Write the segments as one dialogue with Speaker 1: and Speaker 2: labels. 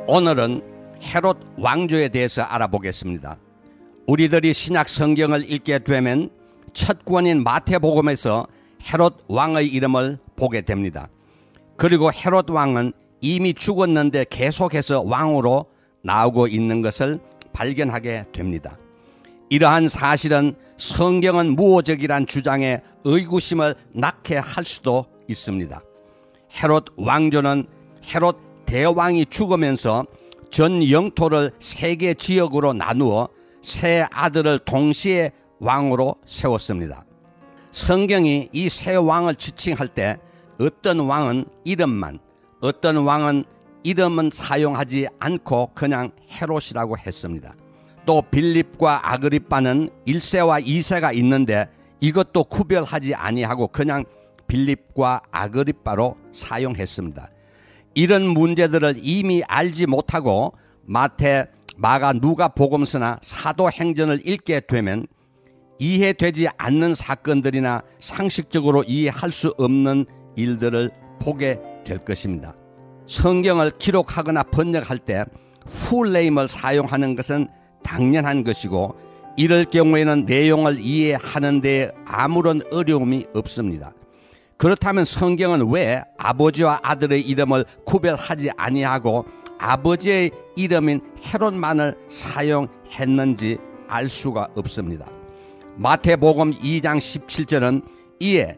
Speaker 1: 오늘은 헤롯 왕조에 대해서 알아보겠습니다. 우리들이 신약 성경을 읽게 되면 첫 권인 마태복음에서 헤롯 왕의 이름을 보게 됩니다. 그리고 헤롯 왕은 이미 죽었는데 계속해서 왕으로 나오고 있는 것을 발견하게 됩니다. 이러한 사실은 성경은 무오적이란 주장에 의구심을 낳게 할 수도 있습니다. 헤롯 왕조는 헤롯 대왕이 죽으면서 전 영토를 세 개 지역으로 나누어 세 아들을 동시에 왕으로 세웠습니다. 성경이 이 세 왕을 지칭할 때 어떤 왕은 이름만, 어떤 왕은 이름은 사용하지 않고 그냥 헤롯이라고 했습니다. 또 빌립과 아그리빠는 1세와 2세가 있는데 이것도 구별하지 아니하고 그냥 빌립과 아그리빠로 사용했습니다. 이런 문제들을 이미 알지 못하고 마태, 마가, 누가 복음서나 사도행전을 읽게 되면 이해되지 않는 사건들이나 상식적으로 이해할 수 없는 일들을 보게 될 것입니다. 성경을 기록하거나 번역할 때 풀네임을 사용하는 것은 당연한 것이고 이럴 경우에는 내용을 이해하는 데 아무런 어려움이 없습니다. 그렇다면 성경은 왜 아버지와 아들의 이름을 구별하지 아니하고 아버지의 이름인 헤롯만을 사용했는지 알 수가 없습니다. 마태복음 2장 17절은 이에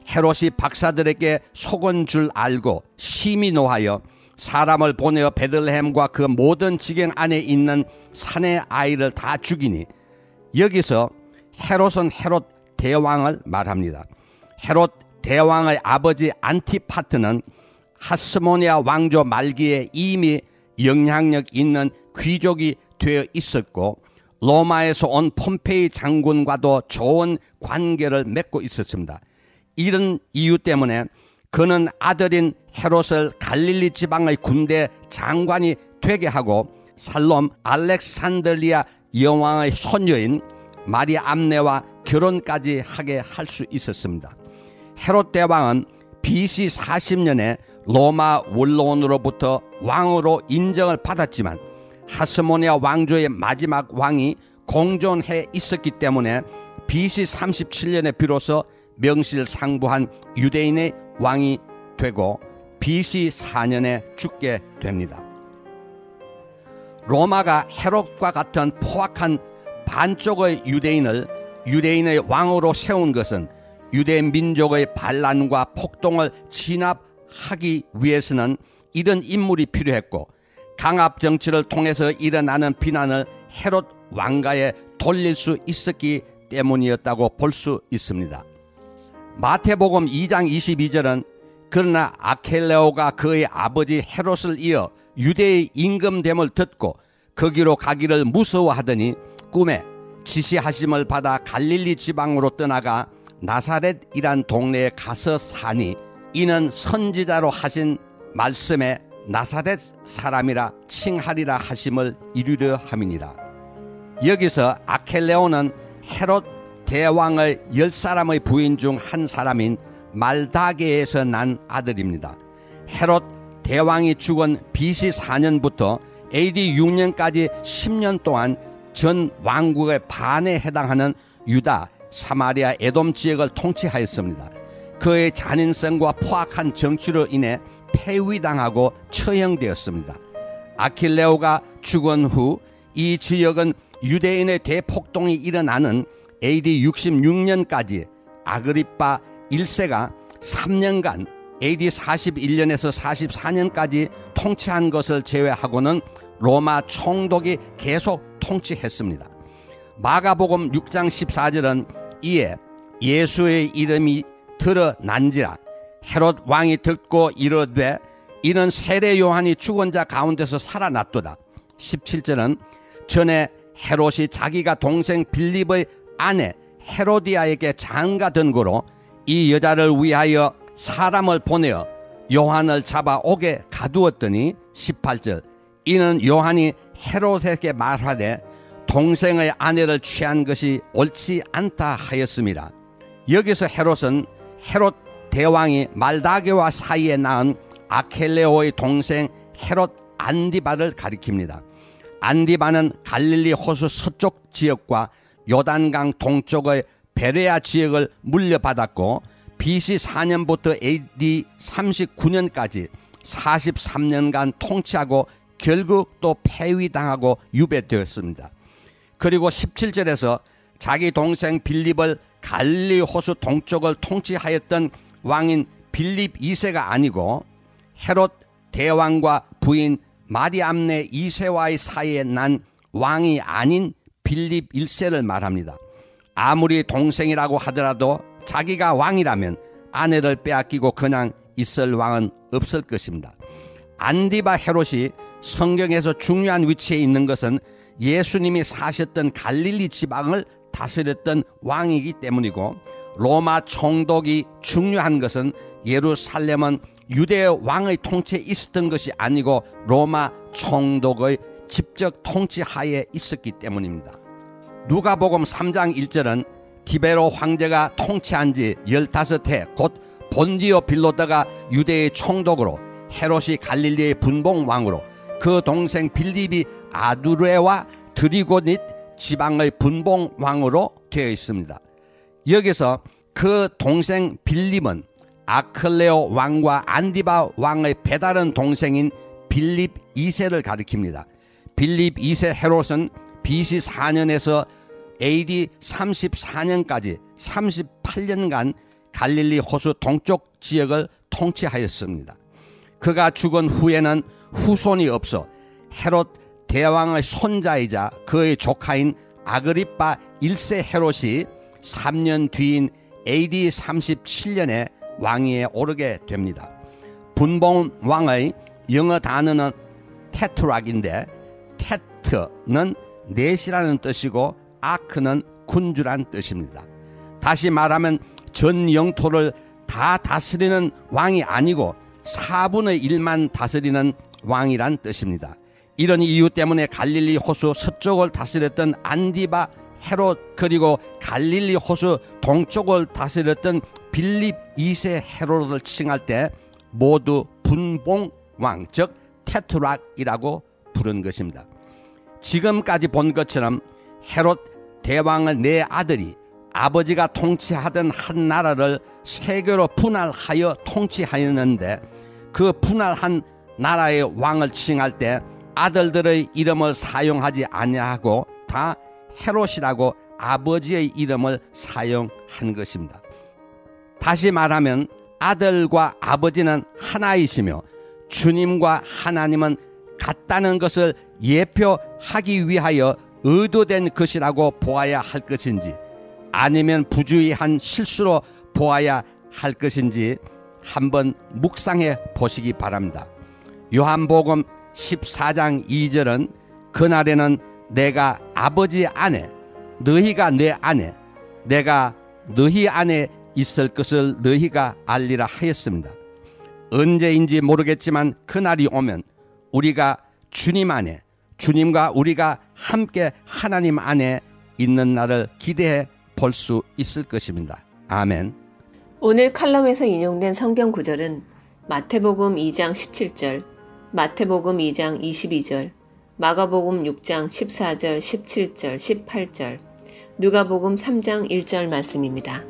Speaker 1: 헤롯이 박사들에게 속은 줄 알고 심히 노하여 사람을 보내어 베들레헴과 그 모든 지경 안에 있는 산의 아이를 다 죽이니, 여기서 헤롯은 헤롯 대왕을 말합니다. 헤롯 대왕의 아버지 안티파트는 하스모니아 왕조 말기에 이미 영향력 있는 귀족이 되어 있었고 로마에서 온 폼페이 장군과도 좋은 관계를 맺고 있었습니다. 이런 이유 때문에 그는 아들인 헤롯을 갈릴리 지방의 군대 장관이 되게 하고 살롬 알렉산드리아 여왕의 손녀인 마리아 암네와 결혼까지 하게 할 수 있었습니다. 헤롯 대왕은 BC 40년에 로마 원로원으로부터 왕으로 인정을 받았지만 하스모니아 왕조의 마지막 왕이 공존해 있었기 때문에 BC 37년에 비로소 명실상부한 유대인의 왕이 되고 BC 4년에 죽게 됩니다. 로마가 헤롯과 같은 포악한 반쪽의 유대인의 왕으로 세운 것은 유대 민족의 반란과 폭동을 진압하기 위해서는 이런 인물이 필요했고 강압 정치를 통해서 일어나는 비난을 헤롯 왕가에 돌릴 수 있었기 때문이었다고 볼 수 있습니다. 마태복음 2장 22절은 그러나 아켈레오가 그의 아버지 헤롯을 이어 유대의 임금됨을 듣고 거기로 가기를 무서워하더니 꿈에 지시하심을 받아 갈릴리 지방으로 떠나가 나사렛이란 동네에 가서 사니 이는 선지자로 하신 말씀에 나사렛 사람이라 칭하리라 하심을 이루려 함이니라. 여기서 아켈레오는 헤롯 대왕의 10사람의 부인 중 한 사람인 말다게에서 난 아들입니다. 헤롯 대왕이 죽은 BC 4년부터 AD 6년까지 10년 동안 전 왕국의 반에 해당하는 유다, 사마리아, 에돔 지역을 통치하였습니다. 그의 잔인성과 포악한 정치로 인해 폐위당하고 처형되었습니다. 아킬레오가 죽은 후 이 지역은 유대인의 대폭동이 일어나는 AD 66년까지 아그리빠 1세가 3년간 AD 41년에서 44년까지 통치한 것을 제외하고는 로마 총독이 계속 통치했습니다. 마가복음 6장 14절은 이에 예수의 이름이 드러난지라 헤롯 왕이 듣고 이르되 이는 세례 요한이 죽은 자 가운데서 살아났도다. 17절은 전에 헤롯이 자기가 동생 빌립의 아내 헤로디아에게 장가든 고로 이 여자를 위하여 사람을 보내어 요한을 잡아 옥에 가두었더니 18절 이는 요한이 헤롯에게 말하되 동생의 아내를 취한 것이 옳지 않다 하였습니다. 여기서 헤롯은 헤롯 대왕이 말다게와 사이에 낳은 아켈레오의 동생 헤롯 안디바를 가리킵니다. 안디바는 갈릴리 호수 서쪽 지역과 요단강 동쪽의 베레아 지역을 물려받았고 BC 4년부터 AD 39년까지 43년간 통치하고 결국 또 폐위당하고 유배되었습니다. 그리고 17절에서 자기 동생 빌립을 갈릴리 호수 동쪽을 통치하였던 왕인 빌립 2세가 아니고 헤롯 대왕과 부인 마리암네 2세와의 사이에 난 왕이 아닌 빌립 1세를 말합니다. 아무리 동생이라고 하더라도 자기가 왕이라면 아내를 빼앗기고 그냥 있을 왕은 없을 것입니다. 안디바 헤롯이 성경에서 중요한 위치에 있는 것은 예수님이 사셨던 갈릴리 지방을 다스렸던 왕이기 때문이고, 로마 총독이 중요한 것은 예루살렘은 유대 왕의 통치에 있었던 것이 아니고 로마 총독의 직접 통치하에 있었기 때문입니다. 누가복음 3장 1절은 디베로 황제가 통치한 지 15해 곧 본디오 빌로다가 유대의 총독으로, 헤롯이 갈릴리의 분봉왕으로, 그 동생 빌립이 아두레와 드리고닛 지방의 분봉왕으로 되어 있습니다. 여기서 그 동생 빌립은 아클레오 왕과 안디바 왕의 배다른 동생인 빌립 2세를 가리킵니다. 빌립 2세 헤롯은 BC 4년에서 AD 34년까지 38년간 갈릴리 호수 동쪽 지역을 통치하였습니다. 그가 죽은 후에는 후손이 없어 헤롯 대왕의 손자이자 그의 조카인 아그리빠 1세 헤롯이 3년 뒤인 AD 37년에 왕위에 오르게 됩니다. 분봉왕의 영어 단어는 테트락인데, 테트는 넷이라는 뜻이고 아크는 군주란 뜻입니다. 다시 말하면 전 영토를 다 다스리는 왕이 아니고 4분의 1만 다스리는 왕이란 뜻입니다. 이런 이유 때문에 갈릴리 호수 서쪽을 다스렸던 안디바 헤롯, 그리고 갈릴리 호수 동쪽을 다스렸던 빌립 2세 헤롯을 칭할 때 모두 분봉왕, 즉 테트락이라고 부른 것입니다. 지금까지 본 것처럼 헤롯 대왕의 네 아들이 아버지가 통치하던 한 나라를 세 개로 분할하여 통치하였는데, 그 분할한 나라의 왕을 칭할 때 아들들의 이름을 사용하지 아니하고 다 헤롯이라고 아버지의 이름을 사용한 것입니다. 다시 말하면 아들과 아버지는 하나이시며 주님과 하나님은 같다는 것을 예표하기 위하여 의도된 것이라고 보아야 할 것인지, 아니면 부주의한 실수로 보아야 할 것인지 한번 묵상해 보시기 바랍니다. 요한복음 14장 2절은 그날에는 내가 아버지 안에, 너희가 내 안에, 내가 너희 안에 있을 것을 너희가 알리라 하였습니다. 언제인지 모르겠지만 그날이 오면 우리가 주님 안에, 주님과 우리가 함께 하나님 안에 있는 날을 기대해 볼 수 있을 것입니다. 아멘.
Speaker 2: 오늘 칼럼에서 인용된 성경 구절은 마태복음 2장 17절, 마태복음 2장 22절, 마가복음 6장 14절, 17절, 18절, 누가복음 3장 1절 말씀입니다.